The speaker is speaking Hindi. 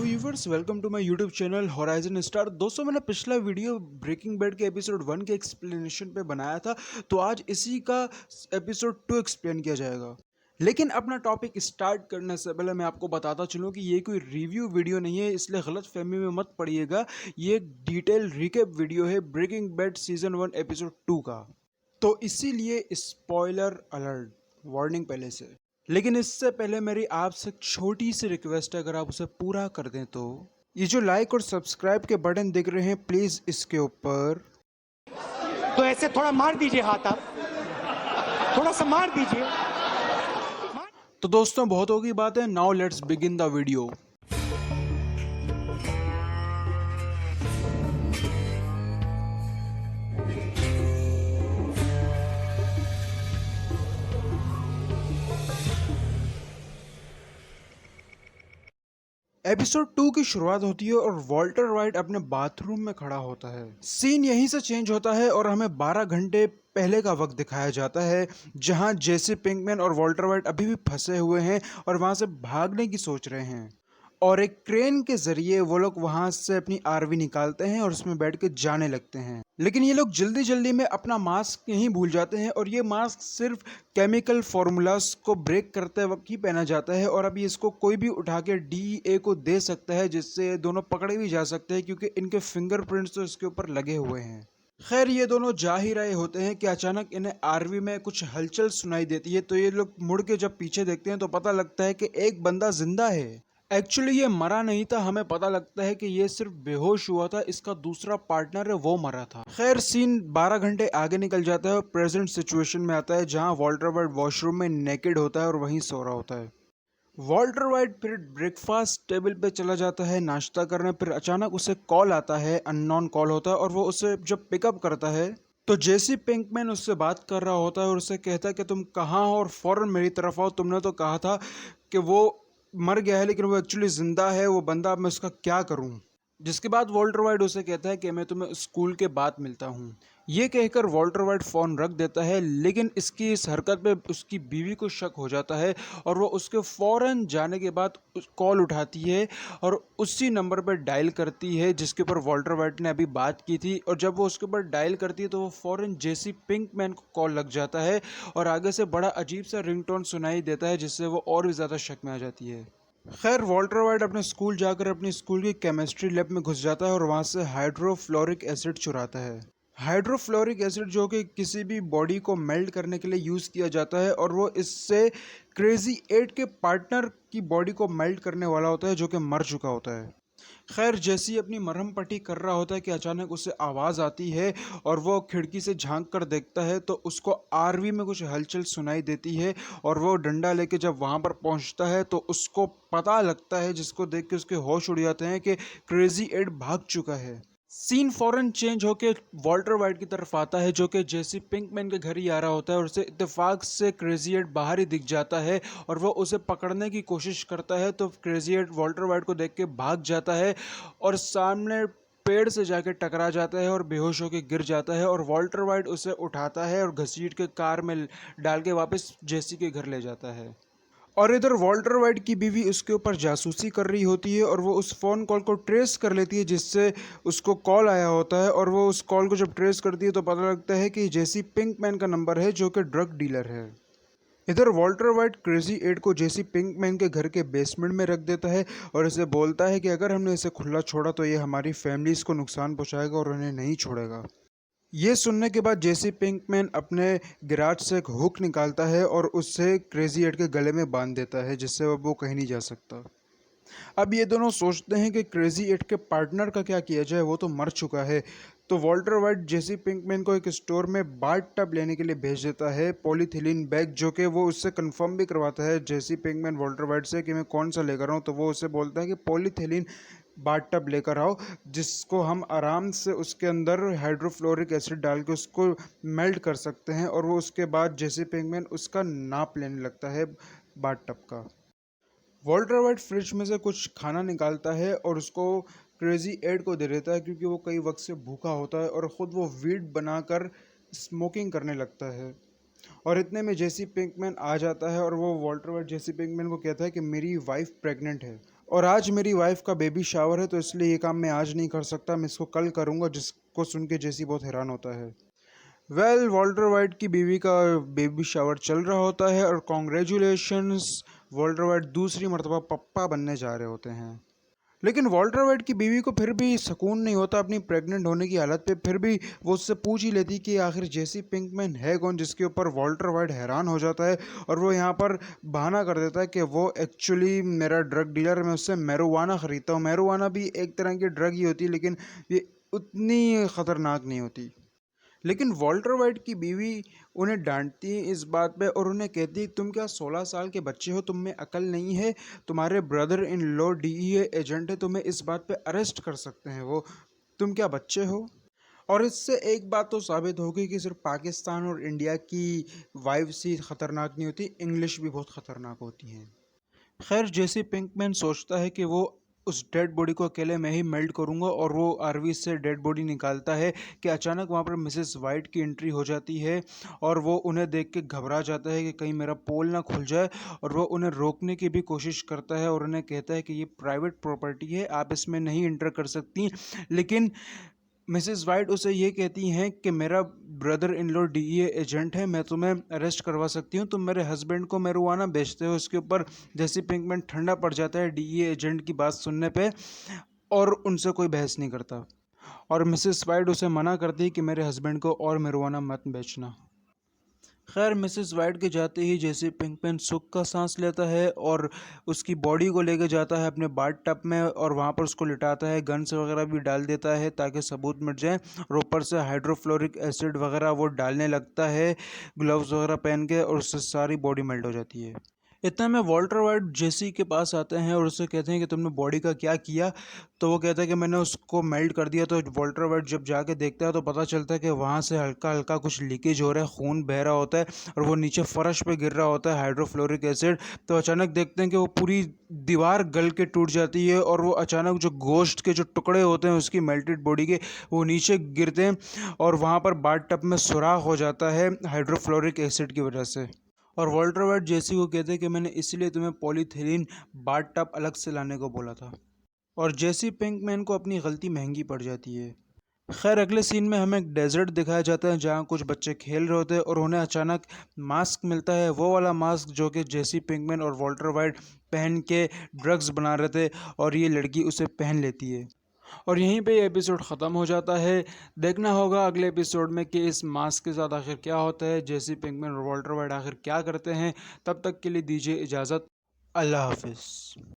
Viewers, welcome to my YouTube channel Horizon Star. दोस्तों, मैंने पिछला वीडियो ब्रेकिंग बैड के एपिसोड 1 के एक्सप्लेनेशन पे बनाया था, तो आज इसी का एपिसोड 2 एक्सप्लेन किया जाएगा। लेकिन अपना टॉपिक स्टार्ट करने से पहले मैं आपको बताता चलूँ कि ये कोई रिव्यू वीडियो नहीं है, इसलिए गलत फहमी में मत पड़िएगा। ये एक डिटेल रिकैप वीडियो है ब्रेकिंग बैड सीजन 1 एपिसोड 2 का, तो इसीलिए स्पॉइलर अलर्ट, वार्निंग पहले से। लेकिन इससे पहले मेरी आपसे छोटी सी रिक्वेस्ट है, अगर आप उसे पूरा कर दें तो ये जो लाइक और सब्सक्राइब के बटन दिख रहे हैं, प्लीज इसके ऊपर तो ऐसे थोड़ा मार दीजिए हाथ, आप थोड़ा सा मार दीजिए। तो दोस्तों, बहुत होगी बातें, now let's begin the video. Episode 2 की शुरुआत होती है और वॉल्टर वाइट अपने बाथरूम में खड़ा होता है। सीन यहीं से चेंज होता है और हमें 12 घंटे पहले का वक्त दिखाया जाता है, जहां जेसी पिंकमैन और वॉल्टर वाइट अभी भी फंसे हुए हैं और वहां से भागने की सोच रहे हैं। और एक क्रेन के जरिए वो लोग वहां से अपनी आरवी निकालते हैं और उसमें बैठ के जाने लगते हैं। लेकिन ये लोग जल्दी जल्दी में अपना मास्क यहीं भूल जाते हैं और ये मास्क सिर्फ केमिकल फॉर्मूलास को ब्रेक करते वक्त ही पहना जाता है और अभी इसको कोई भी उठा के डीईए को दे सकता है, जिससे दोनों पकड़े भी जा सकते हैं क्योंकि इनके फिंगरप्रिंट्स तो इसके ऊपर लगे हुए हैं। खैर, ये दोनों जा ही रहे होते हैं कि अचानक इन्हें आरवी में कुछ हलचल सुनाई देती है, तो ये लोग मुड़ के जब पीछे देखते हैं तो पता लगता है कि एक बंदा जिंदा है। एक्चुअली ये मरा नहीं था, हमें पता लगता है कि ये सिर्फ बेहोश हुआ था, इसका दूसरा पार्टनर है वो मरा था। खैर, सीन 12 घंटे आगे निकल जाता है और प्रेजेंट सिचुएशन में आता है, जहां वॉल्टर वाइट वॉशरूम में नेकेड होता है और वहीं सो रहा होता है। वॉल्टर वाइट फिर ब्रेकफास्ट टेबल पे चला जाता है नाश्ता करने, फिर अचानक उसे कॉल आता है, अननोन कॉल होता है, और वो उसे जब पिकअप करता है तो जेसी पिंकमैन उससे बात कर रहा होता है और उसे कहता है कि तुम कहाँ हो और फौरन मेरी तरफ आओ, तुमने तो कहा था कि वो मर गया है लेकिन वो एक्चुअली जिंदा है, वो बंदा, अब मैं उसका क्या करूं। जिसके बाद वॉल्टर वाइट उसे कहता है कि मैं तुम्हें स्कूल के बाद मिलता हूँ। ये कहकर वॉल्टर वाइट फ़ोन रख देता है, लेकिन इसकी इस हरकत पे उसकी बीवी को शक हो जाता है और वो उसके फ़ौरन जाने के बाद कॉल उठाती है और उसी नंबर पर डायल करती है जिसके ऊपर वॉल्टर वाइट ने अभी बात की थी। और जब वो उसके ऊपर डायल करती है तो वो फ़ौरन जेसी पिंकमैन को कॉल लग जाता है और आगे से बड़ा अजीब सा रिंगटोन सुनाई देता है, जिससे वो और भी ज़्यादा शक में आ जाती है। खैर, वॉल्टर वाइट अपने स्कूल जाकर अपनी स्कूल की केमिस्ट्री लैब में घुस जाता है और वहां से हाइड्रोफ्लोरिक एसिड चुराता है। हाइड्रोफ्लोरिक एसिड जो कि किसी भी बॉडी को मेल्ट करने के लिए यूज़ किया जाता है, और वो इससे क्रेजी 8 के पार्टनर की बॉडी को मेल्ट करने वाला होता है जो कि मर चुका होता है। खैर, जैसी अपनी मरहम पट्टी कर रहा होता है कि अचानक उसे आवाज़ आती है और वो खिड़की से झांक कर देखता है तो उसको आरवी में कुछ हलचल सुनाई देती है और वो डंडा लेके जब वहाँ पर पहुँचता है तो उसको पता लगता है, जिसको देख के उसके होश उड़ जाते हैं, कि क्रेजी एड भाग चुका है। सीन फौरन चेंज होके वॉल्टर वाइट की तरफ आता है जो कि जेसी पिंकमैन के घर ही आ रहा होता है और उसे इत्तेफाक से क्रेजी एड बाहर ही दिख जाता है और वो उसे पकड़ने की कोशिश करता है, तो क्रेजी एड वॉल्टर वाइट को देख के भाग जाता है और सामने पेड़ से जाके टकरा जाता है और बेहोश होकर गिर जाता है और वॉल्टर वाइट उसे उठाता है और घसीट के कार में डाल के वापस जेसी के घर ले जाता है। और इधर वॉल्टर वाइट की बीवी उसके ऊपर जासूसी कर रही होती है और वो उस फ़ोन कॉल को ट्रेस कर लेती है जिससे उसको कॉल आया होता है, और वो उस कॉल को जब ट्रेस करती है तो पता लगता है कि जेसी पिंकमैन का नंबर है जो कि ड्रग डीलर है। इधर वॉल्टर वाइट क्रेजी एड को जेसी पिंकमैन के घर के बेसमेंट में रख देता है और इसे बोलता है कि अगर हमने इसे खुला छोड़ा तो ये हमारी फैमिलीज़ को नुकसान पहुंचाएगा और उन्हें नहीं छोड़ेगा। ये सुनने के बाद जेसी पिंकमैन अपने गिराज से एक हुक निकालता है और उससे क्रेजी एड के गले में बांध देता है, जिससे अब वो कहीं नहीं जा सकता। अब ये दोनों सोचते हैं कि क्रेजी एट के पार्टनर का क्या किया जाए, वो तो मर चुका है। तो वॉल्टर वाइट जेसी पिंकमैन को एक स्टोर में बाथ टब लेने के लिए भेज देता है, पॉलीथिलीन बैग, जो कि वो उससे कंफर्म भी करवाता है जेसी पिंकमैन वॉल्टर वाइट से कि मैं कौन सा लेकर आऊँ। तो वो उससे बोलता है कि पॉलीथिलीन बाथ टब लेकर आओ, जिसको हम आराम से उसके अंदर हाइड्रोफ्लोरिक एसिड डाल के उसको मेल्ट कर सकते हैं। और वो उसके बाद जेसी पिंकमैन उसका नाप लेने लगता है बाथ टब का। वॉल्टर वाइट फ्रिज में से कुछ खाना निकालता है और उसको क्रेजी एड को दे देता है क्योंकि वो कई वक्त से भूखा होता है और ख़ुद वो वीड बनाकर स्मोकिंग करने लगता है। और इतने में जेसी पिंकमैन आ जाता है और वो वॉल्टर वाइट जेसी पिंकमैन को कहता है कि मेरी वाइफ प्रेग्नेंट है और आज मेरी वाइफ का बेबी शावर है तो इसलिए ये काम मैं आज नहीं कर सकता, मैं इसको कल करूँगा। जिसको सुन के जेसी बहुत हैरान होता है। वॉल्टर वाइट की बीवी का बेबी शावर चल रहा होता है और कॉन्ग्रेचुलेशंस, वॉल्टर वाइट दूसरी मर्तबा पप्पा बनने जा रहे होते हैं। लेकिन वॉल्टर वाइट की बीवी को फिर भी सुकून नहीं होता अपनी प्रेग्नेंट होने की हालत पे। फिर भी वो उससे पूछ ही लेती कि आखिर जेसी पिंकमैन है कौन, जिसके ऊपर वॉल्टर वाइट हैरान हो जाता है और वो यहाँ पर बहाना कर देता है कि वो एक्चुअली मेरा ड्रग डीलर है, मैं उससे मैरिजुआना ख़रीदता हूँ। मैरिजुआना भी एक तरह की ड्रग ही होती है, लेकिन ये उतनी ख़तरनाक नहीं होती। लेकिन वॉल्टर वाइट की बीवी उन्हें डांटती है इस बात पे और उन्हें कहती है, तुम क्या 16 साल के बच्चे हो, तुम में अकल नहीं है, तुम्हारे brother in law DEA agent है, तुम्हें इस बात पे अरेस्ट कर सकते हैं वो, तुम क्या बच्चे हो। और इससे एक बात तो साबित होगी कि सिर्फ पाकिस्तान और इंडिया की वाइफ्स ही ख़तरनाक नहीं होती, इंग्लिश भी बहुत ख़तरनाक होती हैं। खैर जेसी पिंकमैन सोचता है कि वो उस डेड बॉडी को अकेले मैं ही मेल्ट करूंगा और वो आरवी से डेड बॉडी निकालता है कि अचानक वहाँ पर मिसेस वाइट की एंट्री हो जाती है और वो उन्हें देख के घबरा जाता है कि कहीं मेरा पोल ना खुल जाए। और वो उन्हें रोकने की भी कोशिश करता है और उन्हें कहता है कि ये प्राइवेट प्रॉपर्टी है, आप इसमें नहीं इंटर कर सकती। लेकिन मिसेस वाइट उसे ये कहती हैं कि मेरा brother in law DEA agent है, मैं तुम्हें अरेस्ट करवा सकती हूँ, तुम मेरे हस्बैंड को मैरिजुआना बेचते हो। इसके ऊपर जैसी पिंकमैन ठंडा पड़ जाता है डीईए एजेंट की बात सुनने पे और उनसे कोई बहस नहीं करता। और मिसेस वाइट उसे मना करती है कि मेरे हस्बैंड को और मैरिजुआना मत बेचना। खैर मिसेस वाइट के जाते ही जैसे पिंकमैन सुख का सांस लेता है और उसकी बॉडी को लेकर जाता है अपने बाथ टब में और वहाँ पर उसको लिटाता है, गन्स वगैरह भी डाल देता है ताकि सबूत मिट जाए। और ऊपर से हाइड्रोफ्लोरिक एसिड वगैरह वो डालने लगता है ग्लव्स वगैरह पहन के, और उससे सारी बॉडी मेल्ट हो जाती है। इतने में वॉल्टर वाइट जेसी के पास आते हैं और उससे कहते हैं कि तुमने बॉडी का क्या किया। तो वो कहता है कि मैंने उसको मेल्ट कर दिया। तो वॉल्टर वाइट जब जाके देखता है तो पता चलता है कि वहाँ से हल्का हल्का कुछ लीकेज हो रहा है, खून बह रहा होता है और वो नीचे फर्श पे गिर रहा होता है हाइड्रोफ्लोरिक एसिड। तो अचानक देखते हैं कि वो पूरी दीवार गल के टूट जाती है और वो अचानक जो गोश्त के जो टुकड़े होते हैं उसकी मेल्टेड बॉडी के, वो नीचे गिरते हैं और वहाँ पर बाथ टब में सुराख हो जाता है हाइड्रोफ्लोरिक एसिड की वजह से। और वॉल्टर वाइट जेसी को कहते हैं कि मैंने इसलिए तुम्हें पॉलीथिलीन बाथ टब अलग से लाने को बोला था। और जेसी पिंकमैन को अपनी गलती महंगी पड़ जाती है। खैर अगले सीन में हमें एक डेजर्ट दिखाया जाता है जहाँ कुछ बच्चे खेल रहे होते हैं और उन्हें अचानक मास्क मिलता है, वो वाला मास्क जो कि जेसी पिंकमैन और वॉल्टर वाइट पहन के ड्रग्स बना रहे थे, और ये लड़की उसे पहन लेती है। और यहीं पे ये एपिसोड ख़त्म हो जाता है। देखना होगा अगले एपिसोड में कि इस मास्क के साथ आखिर क्या होता है, जेसी पिंकमैन और वॉल्टर वाइट आखिर क्या करते हैं। तब तक के लिए दीजिए इजाज़त। अल्लाह हाफिज़।